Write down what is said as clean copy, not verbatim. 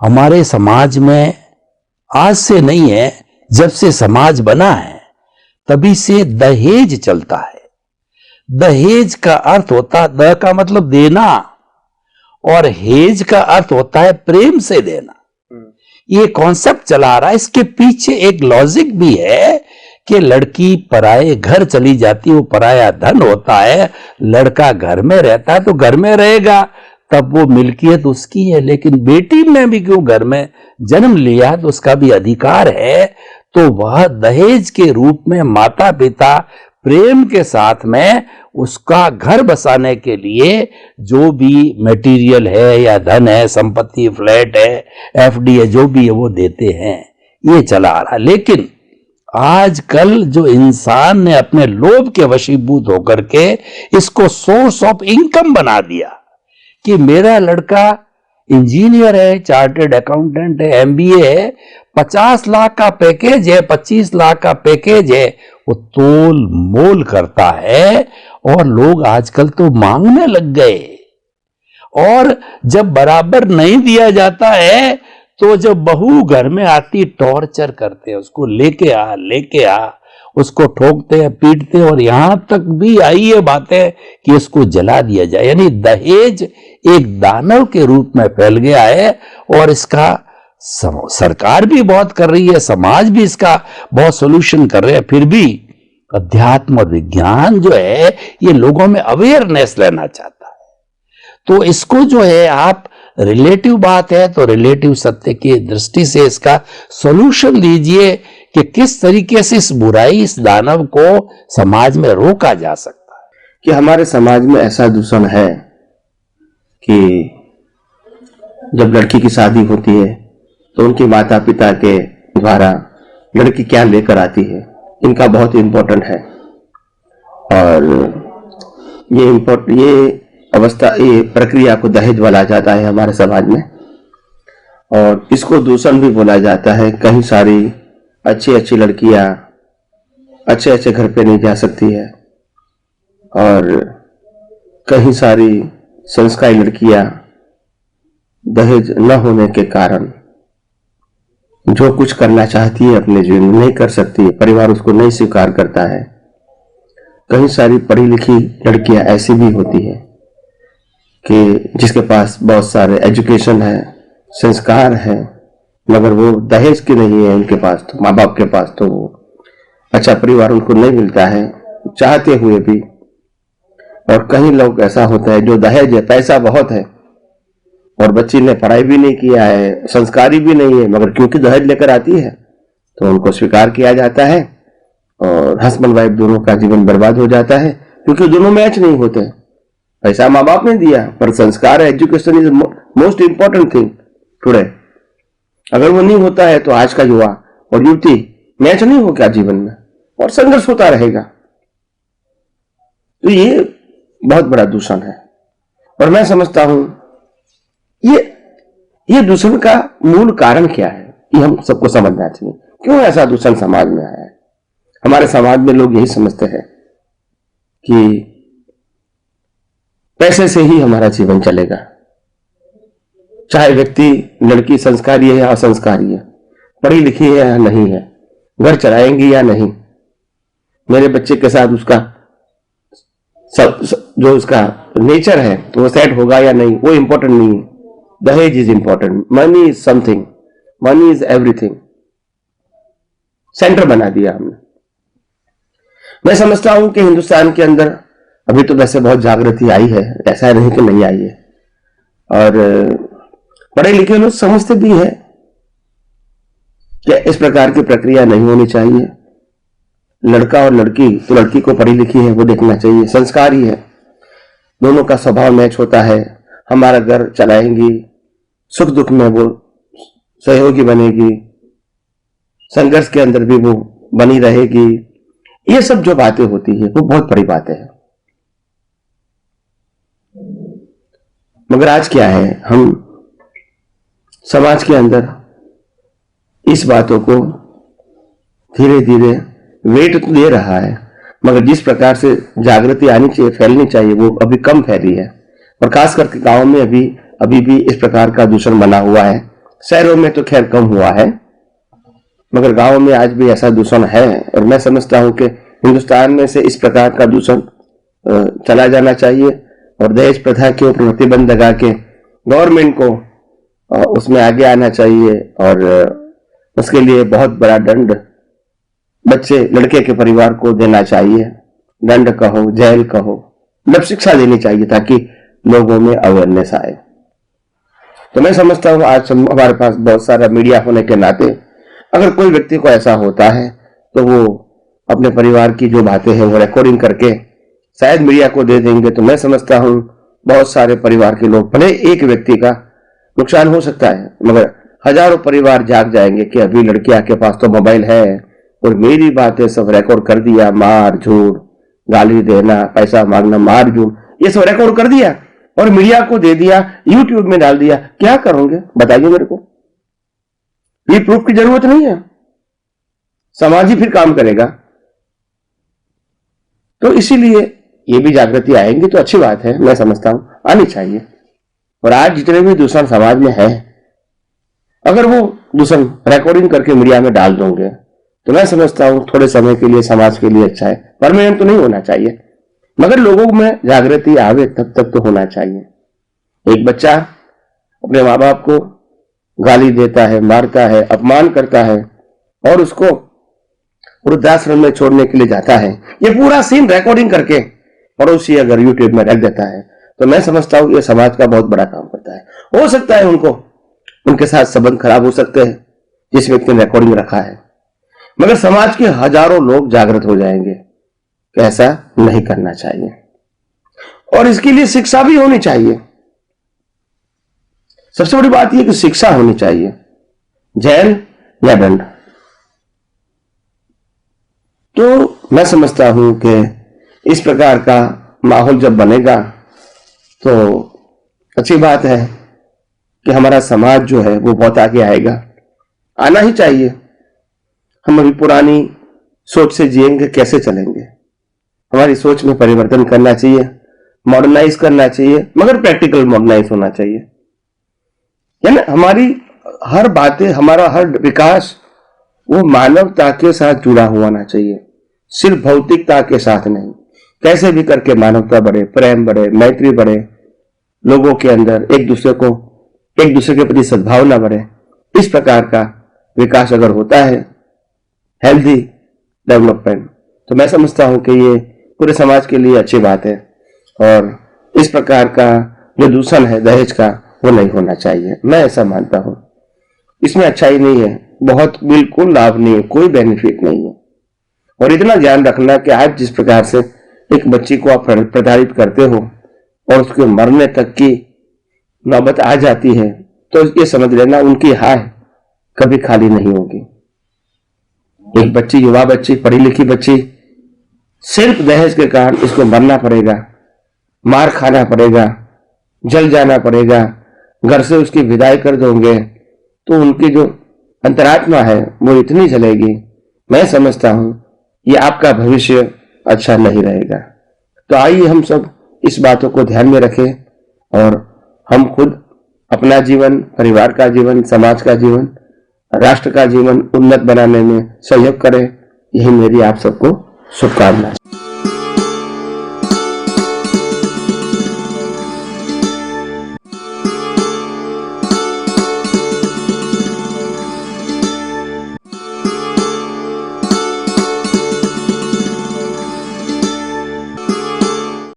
हमारे समाज में आज से नहीं है, जब से समाज बना है तभी से दहेज चलता है। दहेज का अर्थ होता है, द का मतलब देना और हेज का अर्थ होता है प्रेम से देना। ये कॉन्सेप्ट चला रहा है। इसके पीछे एक लॉजिक भी है कि लड़की पराये घर चली जाती है, वो पराया धन होता है। लड़का घर में रहता है तो घर में रहेगा, तब वो मिल्कियत उसकी है। लेकिन बेटी ने भी क्यों घर में जन्म लिया तो उसका भी अधिकार है। तो वह दहेज के रूप में माता पिता प्रेम के साथ में उसका घर बसाने के लिए जो भी मटेरियल है या धन है, संपत्ति, फ्लैट है, एफडी है, जो भी है वो देते हैं। ये चला आ रहा। लेकिन आजकल जो इंसान ने अपने लोभ के वशीभूत होकर के इसको सोर्स ऑफ इनकम बना दिया कि मेरा लड़का इंजीनियर है, चार्टर्ड अकाउंटेंट है, एमबीए है, 50 लाख का पैकेज है, 25 लाख का पैकेज है, वो तोल मोल करता है। और लोग आजकल तो मांगने लग गए। और जब बराबर नहीं दिया जाता है तो जब बहू घर में आती टॉर्चर करते हैं, उसको लेके आ, उसको ठोकते हैं, पीटते हैं। और यहां तक भी आई है बातें कि इसको जला दिया जाए। यानी दहेज एक दानव के रूप में फैल गया है और इसका सरकार भी बहुत कर रही है, समाज भी इसका बहुत सोल्यूशन कर रहे हैं। फिर भी अध्यात्म और विज्ञान जो है ये लोगों में अवेयरनेस लेना चाहता है। तो इसको जो है आप रिलेटिव बात है तो रिलेटिव सत्य की दृष्टि से इसका सॉल्यूशन दीजिए कि किस तरीके से इस बुराई, इस दानव को समाज में रोका जा सकता है। कि हमारे समाज में ऐसा दूषण है कि जब लड़की की शादी होती है तो उनके माता पिता के द्वारा लड़की क्या लेकर आती है, इनका बहुत इम्पोर्टेंट है। और ये अवस्था, ये प्रक्रिया को दहेज बोला जाता है हमारे समाज में। और इसको दूषण भी बोला जाता है। कहीं सारी अच्छी अच्छी लड़कियां अच्छे अच्छे घर पे नहीं जा सकती है और कहीं सारी संस्कारी लड़कियां दहेज न होने के कारण जो कुछ करना चाहती है अपने जीवन में नहीं कर सकती है, परिवार उसको नहीं स्वीकार करता है। कहीं सारी पढ़ी लिखी लड़कियां ऐसी भी होती है कि जिसके पास बहुत सारे एजुकेशन है, संस्कार है, मगर वो दहेज की नहीं है उनके पास, तो माँ बाप के पास तो वो अच्छा परिवार उनको नहीं मिलता है चाहते हुए भी। और कहीं लोग ऐसा होता है जो दहेज है, पैसा बहुत है और बच्ची ने पढ़ाई भी नहीं किया है, संस्कारी भी नहीं है, मगर क्योंकि दहेज लेकर आती है तो उनको स्वीकार किया जाता है और हस्बैंड वाइफ दोनों का जीवन बर्बाद हो जाता है क्योंकि दोनों मैच नहीं होते। पैसा माँ बाप ने दिया पर संस्कार, education is most important thing today. अगर वो नहीं होता है तो आज का युवा और युवती मैच नहीं होगा जीवन में और संघर्ष होता रहेगा। तो ये बहुत बड़ा दूषण है। और मैं समझता हूं ये दूषण का मूल कारण क्या है, ये हम सबको समझना चाहिए। क्यों ऐसा दूषण समाज में आया है? हमारे समाज में लोग यही समझते हैं कि पैसे से ही हमारा जीवन चलेगा, चाहे व्यक्ति, लड़की संस्कारी है या असंस्कारी है, पढ़ी लिखी है या नहीं है, घर चलाएंगी या नहीं, मेरे बच्चे के साथ उसका जो उसका नेचर है वो सेट होगा या नहीं, वो इंपॉर्टेंट नहीं है। दहेज is important, money is something, money is everything, centre बना दिया हमने। मैं समझता हूं कि हिंदुस्तान के अंदर अभी तो वैसे बहुत जागृति आई है, ऐसा नहीं कि नहीं आई है। और पढ़े लिखे लोग समझते भी हैं कि इस प्रकार की प्रक्रिया नहीं होनी चाहिए। लड़का और लड़की, तो लड़की को पढ़ी लिखी है वो देखना चाहिए, संस्कारी है, दोनों का स्वभाव मैच होता है, हमारा घर चलाएंगी, सुख दुख में वो सहयोगी बनेगी, संघर्ष के अंदर भी वो बनी रहेगी। ये सब जो बातें होती है वो बहुत बड़ी बातें हैं। मगर आज क्या है, हम समाज के अंदर इस बातों को धीरे धीरे वेट तो दे रहा है, मगर जिस प्रकार से जागृति आनी चाहिए, फैलनी चाहिए, वो अभी कम फैली है। और खास करके गांव में अभी भी इस प्रकार का दूषण बना हुआ है। शहरों में तो खैर कम हुआ है, मगर गांव में आज भी ऐसा दूषण है। और मैं समझता हूं कि हिंदुस्तान में से इस प्रकार का दूषण चला जाना चाहिए और दहेज प्रथा के ऊपर प्रतिबंध लगा के गवर्नमेंट को उसमें आगे आना चाहिए और उसके लिए बहुत बड़ा दंड बच्चे लड़के के परिवार को देना चाहिए। दंड कहो, जेल कहो, मतलब शिक्षा देनी चाहिए ताकि लोगों में अवेयरनेस आए। तो मैं समझता हूं आज हमारे पास बहुत सारा मीडिया होने के नाते अगर कोई व्यक्ति को ऐसा होता है तो वो अपने परिवार की जो बातें हैं वो रिकॉर्डिंग करके शायद मीडिया को दे देंगे, तो मैं समझता हूं बहुत सारे परिवार के लोग, भले एक व्यक्ति का नुकसान हो सकता है मगर हजारों परिवार जाग जाएंगे कि अभी लड़कियां के पास तो मोबाइल है और मेरी बातें सब रिकॉर्ड कर दिया, मार झूठ, गाली देना, पैसा मांगना, मार झूठ, ये सब रिकॉर्ड कर दिया और मीडिया को दे दिया, यूट्यूब में डाल दिया। क्या करोगे बताइए मेरे को? ये प्रूफ की जरूरत नहीं है, समाज ही फिर काम करेगा। तो इसीलिए ये भी जागृति आएंगी तो अच्छी बात है, मैं समझता हूं आनी चाहिए। और आज जितने भी दूषण समाज में है, अगर वो दूषण रिकॉर्डिंग करके मीडिया में डाल दोगे तो मैं समझता हूं थोड़े समय के लिए समाज के लिए अच्छा है। परमानेंट तो नहीं होना चाहिए, मगर लोगों में जागृति आवे तब तक तो होना चाहिए। एक बच्चा अपने माँ बाप को गाली देता है, मारता है, अपमान करता है और उसको वृद्धाश्रम में छोड़ने के लिए जाता है, ये पूरा सीन रिकॉर्डिंग करके पड़ोसी अगर यूट्यूब में रख देता है तो मैं समझता हूं ये समाज का बहुत बड़ा काम करता है। हो सकता है उनके साथ संबंध खराब हो सकते हैं जिस व्यक्ति ने रिकॉर्डिंग रखा है, मगर समाज के हजारों लोग जागृत हो जाएंगे कि ऐसा नहीं करना चाहिए और इसके लिए शिक्षा भी होनी चाहिए। सबसे बड़ी बात यह कि शिक्षा होनी चाहिए, जेल या दंड। तो मैं समझता हूं कि इस प्रकार का माहौल जब बनेगा तो अच्छी बात है कि हमारा समाज जो है वो बहुत आगे आएगा, आना ही चाहिए। हम अभी पुरानी सोच से जिएंगे, कैसे चलेंगे? हमारी सोच में परिवर्तन करना चाहिए, मॉडर्नाइज करना चाहिए, मगर प्रैक्टिकल मॉडर्नाइज होना चाहिए, है ना। हमारी हर बातें, हमारा हर विकास वो मानवता के साथ जुड़ा हुआ होना चाहिए, सिर्फ भौतिकता के साथ नहीं। कैसे भी करके मानवता बढ़े, प्रेम बढ़े, मैत्री बढ़े, लोगों के अंदर एक दूसरे के प्रति सद्भावना बढ़े, इस प्रकार का विकास अगर होता है, हेल्दी डेवलपमेंट, तो मैं समझता हूं कि ये पूरे समाज के लिए अच्छी बात है। और इस प्रकार का जो दूषण है दहेज का, वो नहीं होना चाहिए, मैं ऐसा मानता हूं। इसमें अच्छाई नहीं है, बहुत बिल्कुल लाभ नहीं है, कोई बेनिफिट नहीं है। और इतना ध्यान रखना कि आज जिस प्रकार से एक बच्ची को आप प्रताड़ित करते हो और उसके मरने तक की नौबत आ जाती है, तो ये समझ लेना उनकी हाय कभी खाली नहीं होगी। एक बच्ची, युवा बच्ची, पढ़ी लिखी बच्ची, सिर्फ दहेज के कारण इसको मरना पड़ेगा, मार खाना पड़ेगा, जल जाना पड़ेगा, घर से उसकी विदाई कर दोगे तो उनकी जो अंतरात्मा है वो इतनी जलेगी, मैं समझता हूं ये आपका भविष्य अच्छा नहीं रहेगा। तो आइए हम सब इस बातों को ध्यान में रखें और हम खुद अपना जीवन, परिवार का जीवन, समाज का जीवन, राष्ट्र का जीवन उन्नत बनाने में सहयोग करें। यही मेरी आप सबको शुभकामनाएं।